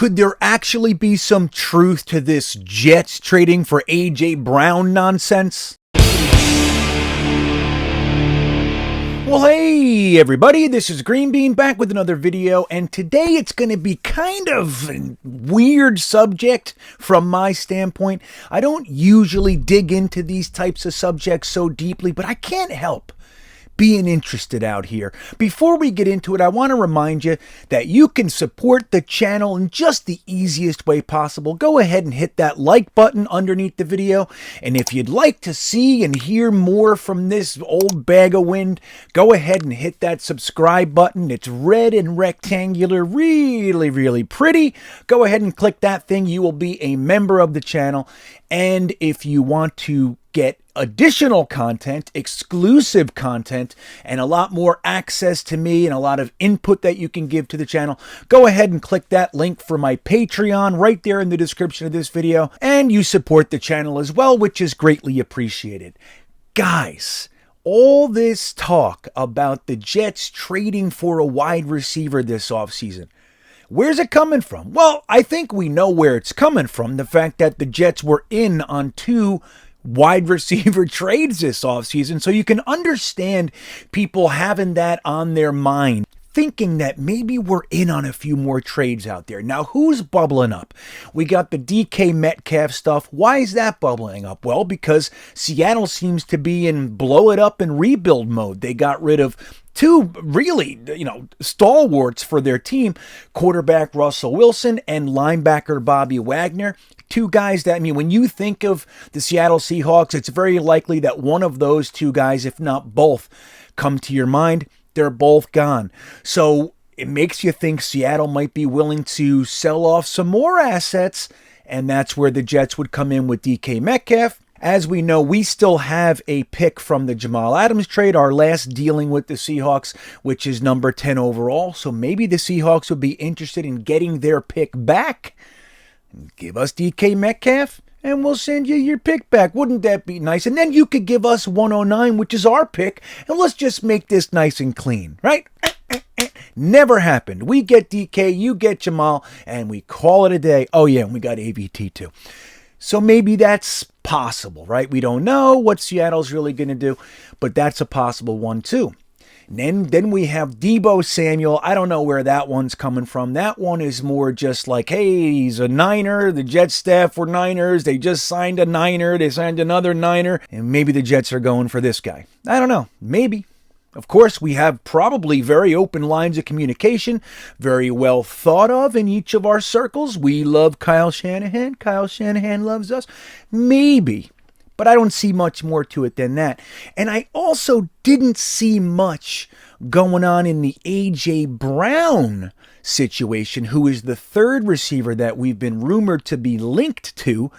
Could there actually be some truth to this Jets trading for A.J. Brown nonsense? Well, hey everybody, this is GreenBean back with another video, and today it's going to be kind of a weird subject from my standpoint. I don't usually dig into these types of subjects so deeply, but I can't help being interested out here. Before we get into it, I want to remind you that you can support the channel in just the easiest way possible. Go ahead and hit that like button underneath the video, and if you'd like to see and hear more from this old bag of wind, go ahead and hit that subscribe button. It's red and rectangular, really pretty. Go ahead and click that thing. You will be a member of the channel, and if you want to get additional content, exclusive content, and a lot more access to me and a lot of input that you can give to the channel, go ahead and click that link for my Patreon right there in the description of this video, and you support the channel as well, which is greatly appreciated. Guys, all this talk about the Jets trading for a wide receiver this offseason, where's it coming from? Well, I think we know where it's coming from. The fact that the Jets were in on two wide receiver trades this offseason, so you can understand people having that on their mind, thinking that maybe we're in on a few more trades out there. Now, who's bubbling up? We got the DK Metcalf stuff. Why is that bubbling up? Well, because Seattle seems to be in blow it up and rebuild mode. They got rid of two really, stalwarts for their team, quarterback Russell Wilson and linebacker Bobby Wagner. Two guys that, when you think of the Seattle Seahawks, it's very likely that one of those two guys, if not both, come to your mind. They're both gone. So it makes you think Seattle might be willing to sell off some more assets, and that's where the Jets would come in with DK Metcalf. As we know, we still have a pick from the Jamal Adams trade, our last dealing with the Seahawks, which is number 10 overall. So maybe the Seahawks would be interested in getting their pick back. Give us DK Metcalf, and we'll send you your pick back. Wouldn't that be nice? And then you could give us 109, which is our pick, and let's just make this nice and clean, right? Never happened. We get DK, you get Jamal, and we call it a day. Oh yeah, and we got AVT too. So maybe that's possible, right? We don't know what Seattle's really going to do, but that's a possible one too. And then we have Deebo Samuel. I don't know where that one's coming from. That one is more just like, hey, he's a Niner. The Jets staff were Niners. They just signed a Niner. They signed another Niner. And maybe the Jets are going for this guy. I don't know. Maybe. Of course, we have probably very open lines of communication, very well thought of in each of our circles. We love Kyle Shanahan. Kyle Shanahan loves us. Maybe. But I don't see much more to it than that. And I also didn't see much going on in the A.J. Brown situation, who is the third receiver that we've been rumored to be linked to.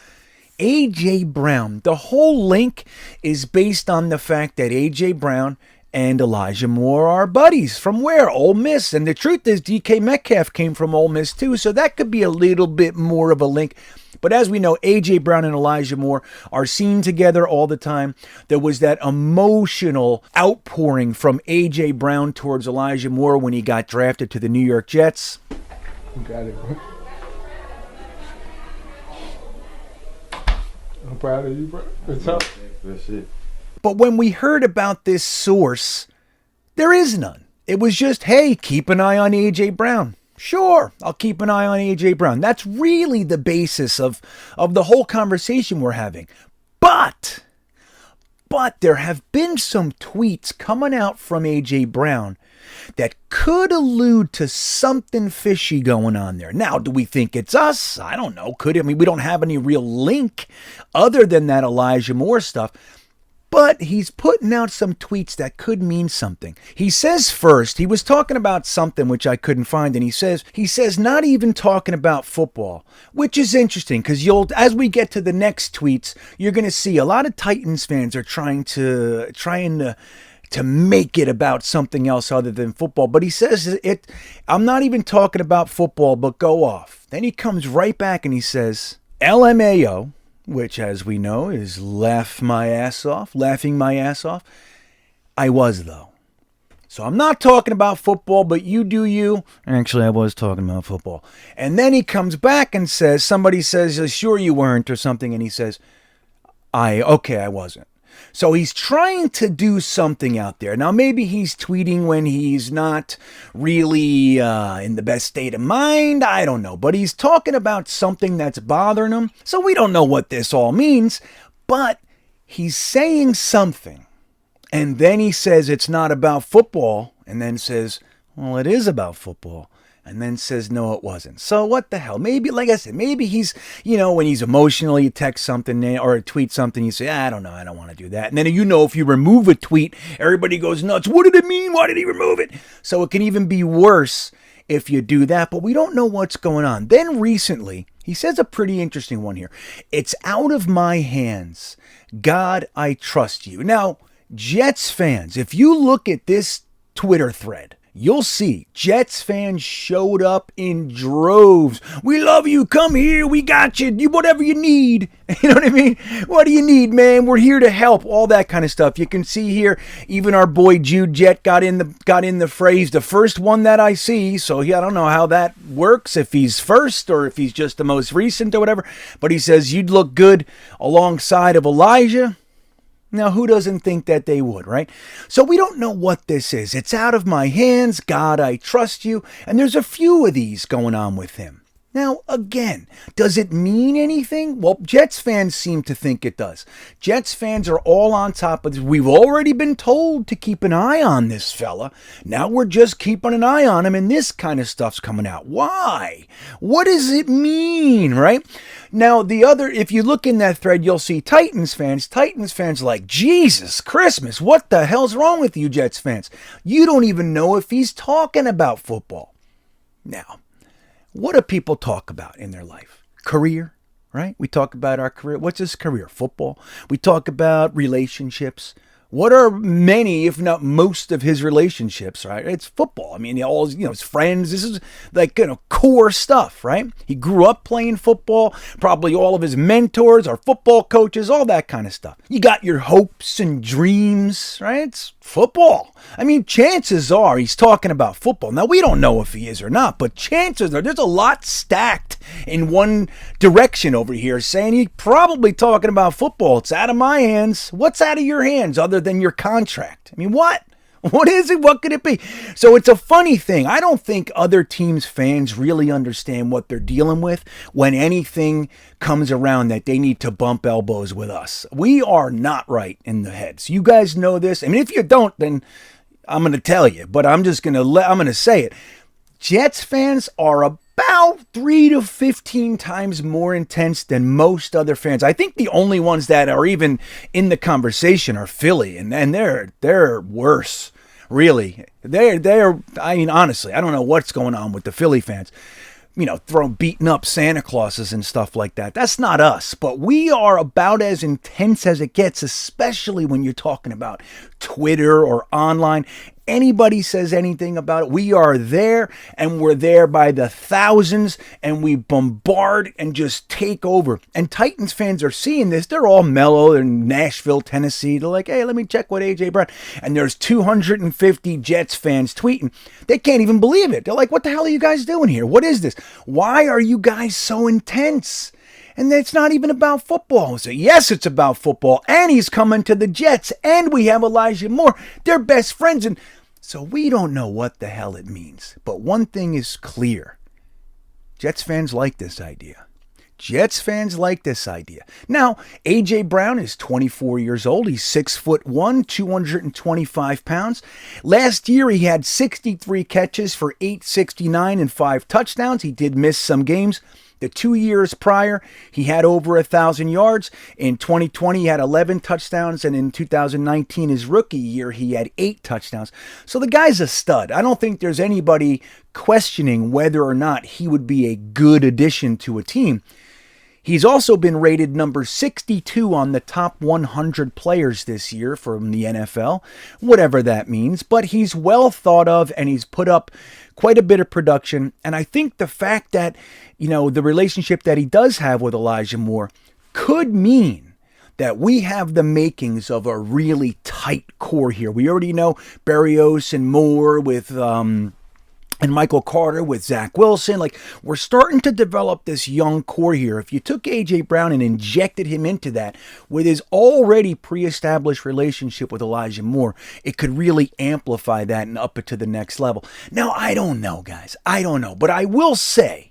A.J. Brown. The whole link is based on the fact that A.J. Brown and Elijah Moore are buddies. From where? Ole Miss. And the truth is DK Metcalf came from Ole Miss too, so that could be a little bit more of a link. But as we know, A.J. Brown and Elijah Moore are seen together all the time. There was that emotional outpouring from A.J. Brown towards Elijah Moore when he got drafted to the New York Jets. You got it, bro. I'm proud of you, bro. It's up. That's it. But when we heard about this source, there is none. It was just, hey, keep an eye on A.J. Brown. Sure, I'll keep an eye on A.J. Brown. That's really the basis of the whole conversation we're having. But there have been some tweets coming out from A.J. Brown that could allude to something fishy going on there. Now, do we think it's us? I don't know. Could it? We don't have any real link other than that Elijah Moore stuff. But he's putting out some tweets that could mean something. He says first, he was talking about something which I couldn't find, and he says not even talking about football, which is interesting because as we get to the next tweets, you're going to see a lot of Titans fans are trying to make it about something else other than football. But he says I'm not even talking about football, but go off. Then he comes right back and he says, LMAO, which, as we know, is laughing my ass off. I was, though. So I'm not talking about football, but you do you. Actually, I was talking about football. And then he comes back and says, somebody says, sure you weren't or something. And he says, I wasn't. So he's trying to do something out there. Now, maybe he's tweeting when he's not really in the best state of mind. I don't know. But he's talking about something that's bothering him. So we don't know what this all means. But he's saying something. And then he says it's not about football. And then says, well, it is about football. And then says, no, it wasn't. So what the hell? Maybe, like I said, maybe he's, when he's emotional, you text something or tweet something, you say, I don't know, I don't want to do that. And then, if you remove a tweet, everybody goes nuts. What did it mean? Why did he remove it? So it can even be worse if you do that, but we don't know what's going on. Then recently, he says a pretty interesting one here. It's out of my hands. God, I trust you. Now, Jets fans, if you look at this Twitter thread, you'll see Jets fans showed up in droves. We love you. Come here. We got you. Whatever you need. You know what I mean? What do you need, man? We're here to help. All that kind of stuff. You can see here, even our boy Jude Jet got in the phrase, the first one that I see. So I don't know how that works, if he's first or if he's just the most recent or whatever. But he says, you'd look good alongside of Elijah. Now, who doesn't think that they would, right? So we don't know what this is. It's out of my hands. God, I trust you. And there's a few of these going on with him. Now, again, does it mean anything? Well, Jets fans seem to think it does. Jets fans are all on top of this. We've already been told to keep an eye on this fella. Now we're just keeping an eye on him, and this kind of stuff's coming out. Why? What does it mean, right? Now, if you look in that thread, you'll see Titans fans. Titans fans are like, Jesus Christmas, what the hell's wrong with you, Jets fans? You don't even know if he's talking about football. Now, what do people talk about in their life? Career, right? We talk about our career. What's his career? Football. We talk about relationships. What are many, if not most, of his relationships, right? It's football. I mean, all his friends. This is like core stuff, right? He grew up playing football. Probably all of his mentors are football coaches, all that kind of stuff. You got your hopes and dreams, right? It's football. I mean, chances are he's talking about football. Now, we don't know if he is or not, but chances are there's a lot stacked in one direction over here saying he's probably talking about football. It's out of my hands. What's out of your hands other than your contract? I mean, what? What is it? What could it be? So it's a funny thing. I don't think other teams' fans really understand what they're dealing with when anything comes around that they need to bump elbows with us. We are not right in the heads. You guys know this. I mean, if you don't, then I'm going to tell you, but I'm going to say it. Jets fans are about 3 to 15 times more intense than most other fans. I think the only ones that are even in the conversation are Philly, and they're worse. Really, they're. I mean, honestly, I don't know what's going on with the Philly fans. Beating up Santa Clauses and stuff like that. That's not us, but we are about as intense as it gets, especially when you're talking about Twitter or online. Anybody says anything about it, we are there, and we're there by the thousands, and we bombard and just take over. And Titans fans are seeing this. They're all mellow. They're in Nashville, Tennessee. They're like, hey, let me check what A.J. Brown. And there's 250 Jets fans tweeting. They can't even believe it. They're like, what the hell are you guys doing here? What is this? Why are you guys so intense? And it's not even about football. So yes, it's about football. And he's coming to the Jets. And we have Elijah Moore. They're best friends. And so we don't know what the hell it means. But one thing is clear. Jets fans like this idea. Jets fans like this idea. Now, A.J. Brown is 24 years old. He's 6'1", 225 pounds. Last year, he had 63 catches for 869 and 5 touchdowns. He did miss some games. The 2 years prior, he had over 1,000 yards. In 2020, he had 11 touchdowns. And in 2019, his rookie year, he had 8 touchdowns. So the guy's a stud. I don't think there's anybody questioning whether or not he would be a good addition to a team. He's also been rated number 62 on the top 100 players this year from the NFL, whatever that means. But he's well thought of, and he's put up quite a bit of production. And I think the fact that, the relationship that he does have with Elijah Moore could mean that we have the makings of a really tight core here. We already know Berrios and Moore with and Michael Carter with Zach Wilson. Like, we're starting to develop this young core here. If you took A.J. Brown and injected him into that with his already pre-established relationship with Elijah Moore, it could really amplify that and up it to the next level. Now, I don't know, guys. I don't know. But I will say,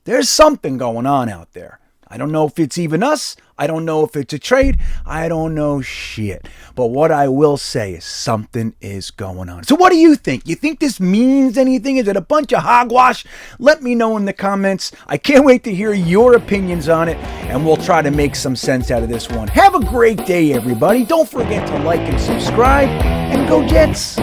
there's something going on out there. I don't know if it's even us. I don't know if it's a trade. I don't know shit. But what I will say is something is going on. So what do you think? You think this means anything? Is it a bunch of hogwash? Let me know in the comments. I can't wait to hear your opinions on it, and we'll try to make some sense out of this one. Have a great day, everybody. Don't forget to like and subscribe, and go Jets.